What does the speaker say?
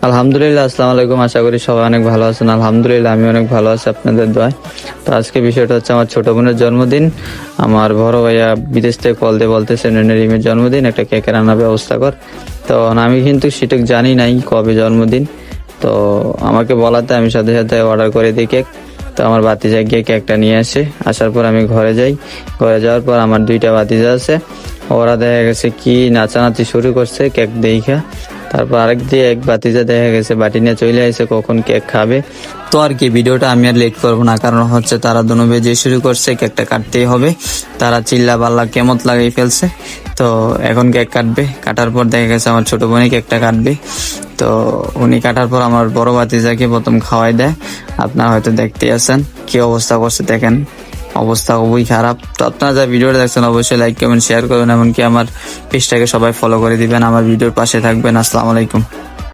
আলহামদুলিল্লাহ, আসসালামু আলাইকুম। আশা করি সবাই অনেক ভালো আছেন। আলহামদুলিল্লাহ, আমি অনেক ভালো আছি আপনাদের দোয়ায়। তো আজকে বিষয়টা হচ্ছে আমার ছোট বোনের জন্মদিন। আমার বড় ভাইয়া বিদেশ থেকে কল দিয়ে বলতেছে রিমের জন্মদিন, একটা কেকের আনার ব্যবস্থা কর। তো আমি কিন্তু সেটা জানি নাই কবে জন্মদিন। তো আমাকে বলাতে আমি সাথে সাথে অর্ডার করে দিই কেক। তো আমার ভাতিজা গিয়ে কেকটা নিয়ে আসে। আসার পর আমি ঘরে যাই। ঘরে যাওয়ার পর আমার দুইটা ভাতিজা আছে, ওরা দেখা গেছে কি নাচানাচি শুরু করছে কেক দেখা। তারপর আরেক দিয়ে এক ভাতিজা দেখা গেছে বাটি নিয়ে চলে আসে কখন কেক খাবে। তো আর কি, ভিডিওটা আমি আর লেট করবো না, কারণ হচ্ছে তারা দুনো বেজে শুরু করছে, কেকটা কাটতেই হবে। তারা চিল্লা পাল্লা কেমত লাগাই ফেলছে। তো এখন কেক কাটবে, কাটার পর দেখা গেছে আমার ছোট বোনই কেকটা কাটবে। তো উনি কাটার পর আমার বড় ভাতিজাকে প্রথম খাওয়াই দেয়। আপনারা হয়তো দেখতে আছেন কি অবস্থা করছে, দেখেন অবস্থা খুবই খারাপ। তো আপনারা যা ভিডিওটা দেখছেন অবশ্যই লাইক কমেন্ট শেয়ার করবেন, এমনকি আমার পেজটাকে সবাই ফলো করে দিবেন, আমার ভিডিওর পাশে থাকবেন। আসসালামু আলাইকুম।